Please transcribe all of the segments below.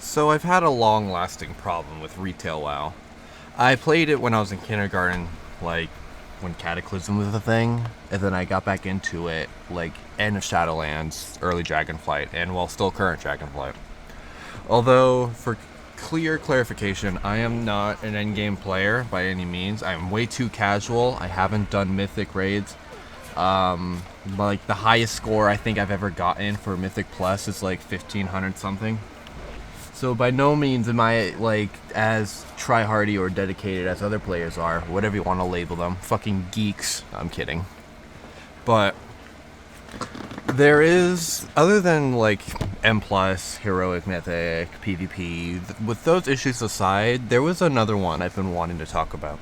So I've had a long-lasting problem with retail WoW. I played it when I was in kindergarten, like when Cataclysm was a thing, and then I got back into it like end of Shadowlands, early Dragonflight, and well, still current Dragonflight. Although, for clear clarification, I am not an endgame player by any means. I am way too casual. I haven't done mythic raids. Like the highest score I think I've ever gotten for Mythic Plus is like 1500 something. So by no means am I like as try-hardy or dedicated as other players are, whatever you want to label them. Fucking geeks. I'm kidding. But there is, other than like M+, Heroic, Mythic, PvP, with those issues aside, there was another one I've been wanting to talk about.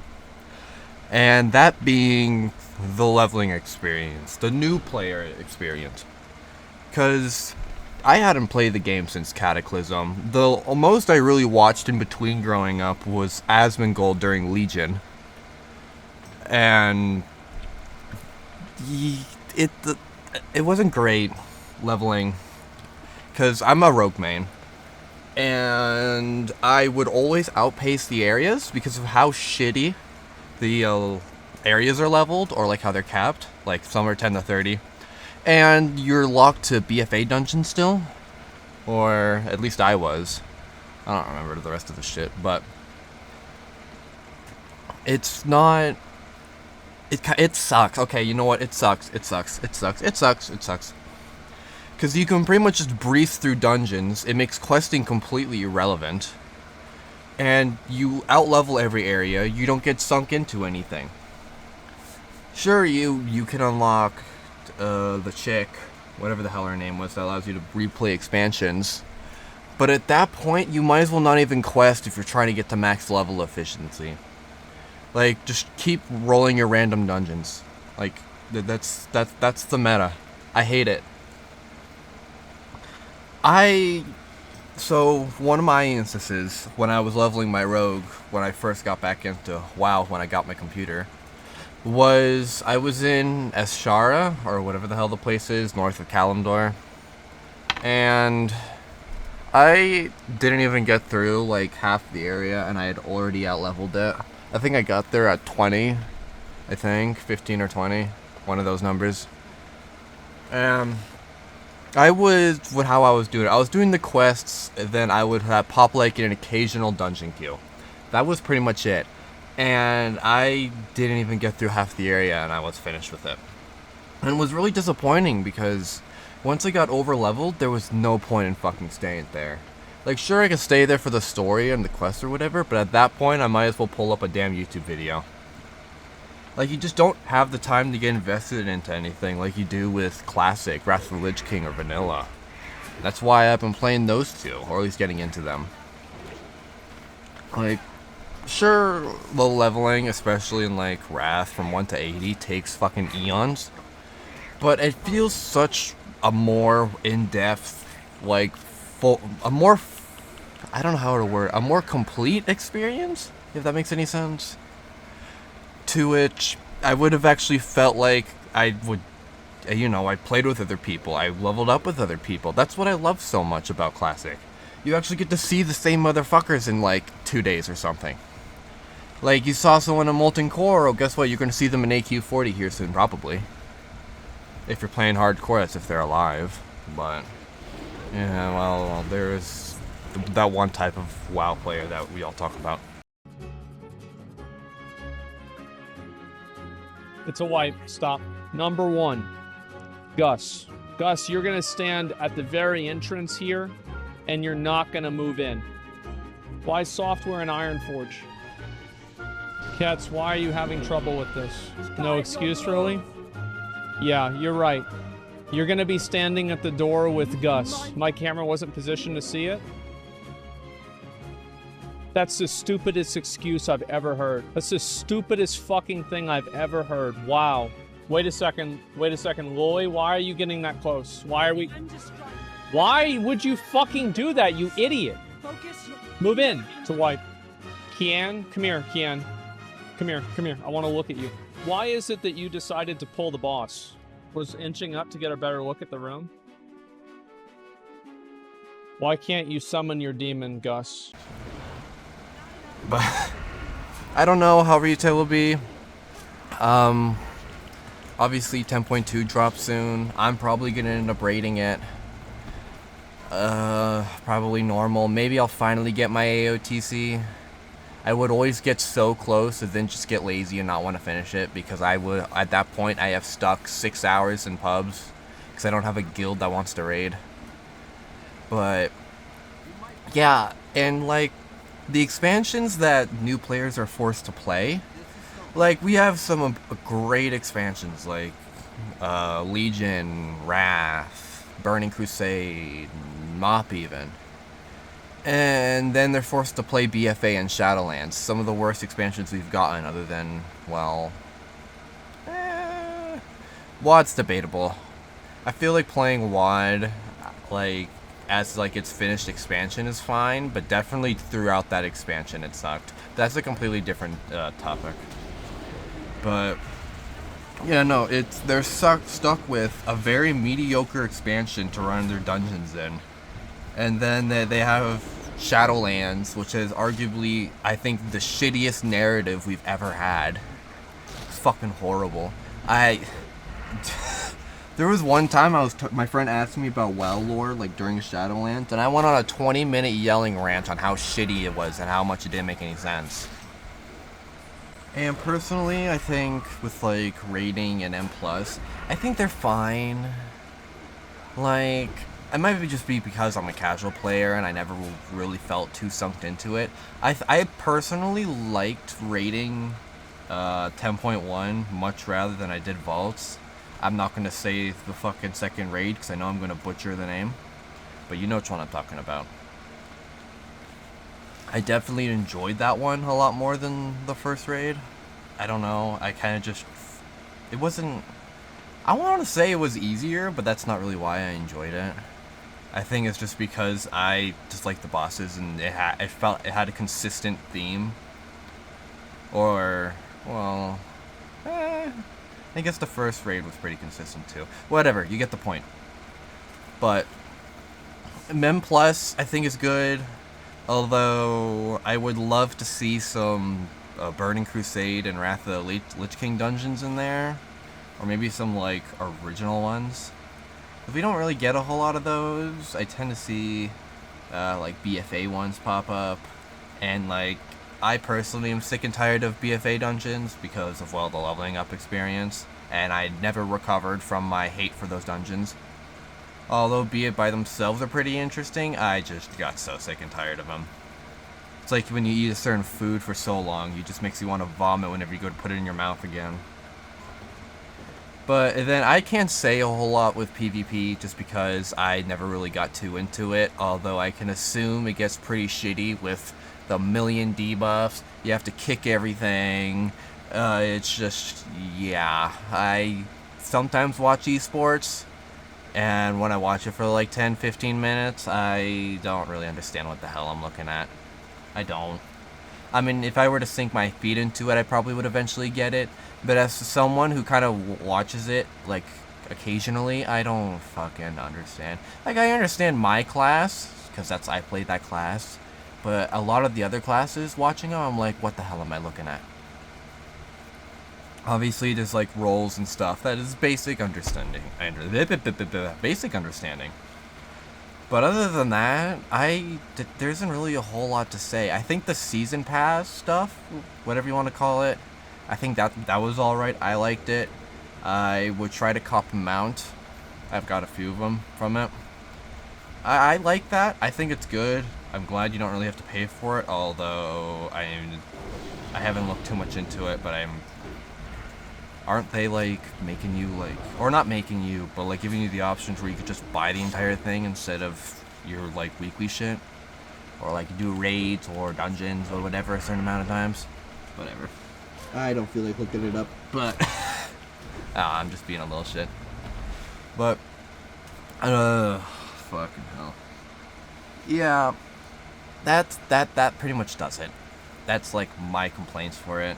And that being the leveling experience, the new player experience. Because I hadn't played the game since Cataclysm. The most I really watched in between growing up was Asmongold during Legion. And it wasn't great leveling, because I'm a rogue main. And I would always outpace the areas because of how shitty the areas are leveled, or like how they're capped. Like some are 10 to 30. And you're locked to BFA dungeons still, or at least I was. I don't remember the rest of the shit, but it's not. It sucks. Okay, you know what? It sucks. It sucks. It sucks. It sucks. It sucks. Because you can pretty much just breeze through dungeons. It makes questing completely irrelevant, and you outlevel every area. You don't get sunk into anything. Sure, you can unlock the chick, whatever the hell her name was, that allows you to replay expansions. But at that point, you might as well not even quest if you're trying to get to max level efficiency. Like, just keep rolling your random dungeons. Like, that's the meta. I hate it. So, one of my instances, when I was leveling my rogue, when I first got back into WoW, when I got my computer, was I was in Eschara, or whatever the hell the place is, north of Kalimdor, and I didn't even get through like half the area, and I had already outleveled it. I think I got there at 20, I think, 15 or 20, one of those numbers. With how I was doing it, I was doing the quests, and then I would have pop like an occasional dungeon queue. That was pretty much it. And I didn't even get through half the area, and I was finished with it. And it was really disappointing, because once I got over leveled, there was no point in fucking staying there. Like, sure, I could stay there for the story and the quest or whatever, but at that point, I might as well pull up a damn YouTube video. Like, you just don't have the time to get invested into anything like you do with Classic, Wrath of the Lich King, or Vanilla. That's why I've been playing those two, or at least getting into them. Like, sure, the leveling, especially in like Wrath from 1 to 80, takes fucking eons. But it feels such a more in-depth, like, I don't know how to word, a more complete experience, if that makes any sense. To which I would have actually felt like I played with other people, I leveled up with other people. That's what I love so much about Classic. You actually get to see the same motherfuckers in like 2 days or something. Like, you saw someone in Molten Core, oh, guess what? You're going to see them in AQ40 here soon, probably. If you're playing hardcore, that's if they're alive. But, yeah, well, there's that one type of WoW player that we all talk about. It's a wipe. Stop. Number 1, Gus. Gus, you're going to stand at the very entrance here, and you're not going to move in. Why software and Ironforge? Cats, why are you having trouble with this? No excuse, really? Yeah, you're right. You're gonna be standing at the door with Gus. My camera wasn't positioned to see it. That's the stupidest excuse I've ever heard. That's the stupidest fucking thing I've ever heard. Wow. Wait a second, Loy, why are you getting that close? Why would you fucking do that, you idiot? Move in to wipe. Kian, come here, Kian. Come here. I want to look at you. Why is it that you decided to pull the boss? Was inching up to get a better look at the room? Why can't you summon your demon, Gus? But I don't know how retail will be. Obviously 10.2 drops soon. I'm probably gonna end up rating it. Probably normal. Maybe I'll finally get my AOTC. I would always get so close and then just get lazy and not want to finish it, because I would, at that point, I have stuck 6 hours in pubs because I don't have a guild that wants to raid. But yeah, and like the expansions that new players are forced to play, like we have some great expansions like Legion, Wrath, Burning Crusade, Mop even. And then they're forced to play BFA and Shadowlands, some of the worst expansions we've gotten, other than, well, WoD's debatable. I feel like playing WoD, like, as like its finished expansion is fine, but definitely throughout that expansion it sucked. That's a completely different topic. But yeah, no, they're stuck with a very mediocre expansion to run their dungeons in. And then they have Shadowlands, which is arguably, I think, the shittiest narrative we've ever had. It's fucking horrible. There was one time my friend asked me about WoW lore, like during Shadowlands, and I went on a 20-minute yelling rant on how shitty it was and how much it didn't make any sense. And personally, I think with like rating and M+, I think they're fine. Like, it might just be because I'm a casual player and I never really felt too sunk into it. I personally liked rating 10.1 much rather than I did Vaults. I'm not going to say the fucking second raid because I know I'm going to butcher the name. But you know which one I'm talking about. I definitely enjoyed that one a lot more than the first raid. I don't know, I kind of just... It wasn't... I want to say it was easier, but that's not really why I enjoyed it. I think it's just because I just like the bosses and it felt it had a consistent theme. Or, well, I guess the first raid was pretty consistent too. Whatever, you get the point. But Mem Plus, I think, is good. Although I would love to see some Burning Crusade and Wrath of the Lich King dungeons in there, or maybe some like original ones. If we don't really get a whole lot of those, I tend to see like BFA ones pop up, and like I personally am sick and tired of BFA dungeons because of, well, the leveling up experience, and I never recovered from my hate for those dungeons. Although, be it by themselves are pretty interesting, I just got so sick and tired of them. It's like when you eat a certain food for so long, it just makes you want to vomit whenever you go to put it in your mouth again. But then I can't say a whole lot with PvP just because I never really got too into it, although I can assume it gets pretty shitty with the million debuffs. You have to kick everything. It's just, yeah. I sometimes watch esports, and when I watch it for like 10-15 minutes, I don't really understand what the hell I'm looking at. I don't. I mean, if I were to sink my feet into it, I probably would eventually get it. But as someone who kind of watches it, like, occasionally, I don't fucking understand. Like, I understand my class, because I played that class. But a lot of the other classes, watching them, I'm like, what the hell am I looking at? Obviously, there's, like, roles and stuff. That is basic understanding. Basic understanding. But other than that, there isn't really a whole lot to say. I think the season pass stuff, whatever you want to call it, I think that was alright. I liked it. I would try to cop a mount. I've got a few of them from it. I like that. I think it's good. I'm glad you don't really have to pay for it, although I haven't looked too much into it, but aren't they, like, making you, like, or not making you, but, like, giving you the options where you could just buy the entire thing instead of your, like, weekly shit? Or, like, do raids or dungeons or whatever a certain amount of times? Whatever. I don't feel like looking it up, but... I'm just being a little shit. But, fucking hell. Yeah, that pretty much does it. That's, like, my complaints for it.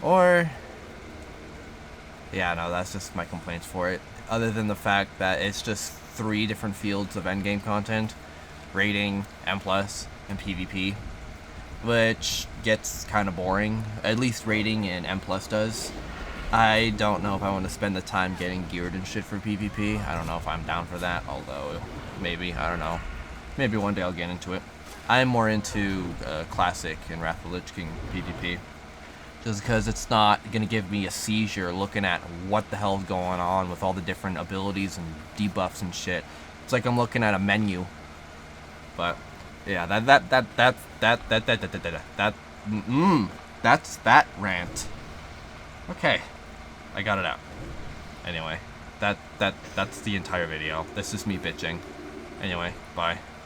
Or... yeah, no, that's just my complaints for it. Other than the fact that it's just 3 different fields of endgame content. rating, M+, and PvP, which gets kind of boring. At least rating and M+ does. I don't know if I want to spend the time getting geared and shit for PvP. I don't know if I'm down for that, although maybe, I don't know. Maybe one day I'll get into it. I'm more into Classic and Wrath of the Lich King PvP. Just because it's not going to give me a seizure looking at what the hell's going on with all the different abilities and debuffs and shit. It's like I'm looking at a menu. But yeah, that's that rant. Okay, I got it out. Anyway, that's the entire video. This is me bitching. Anyway, bye.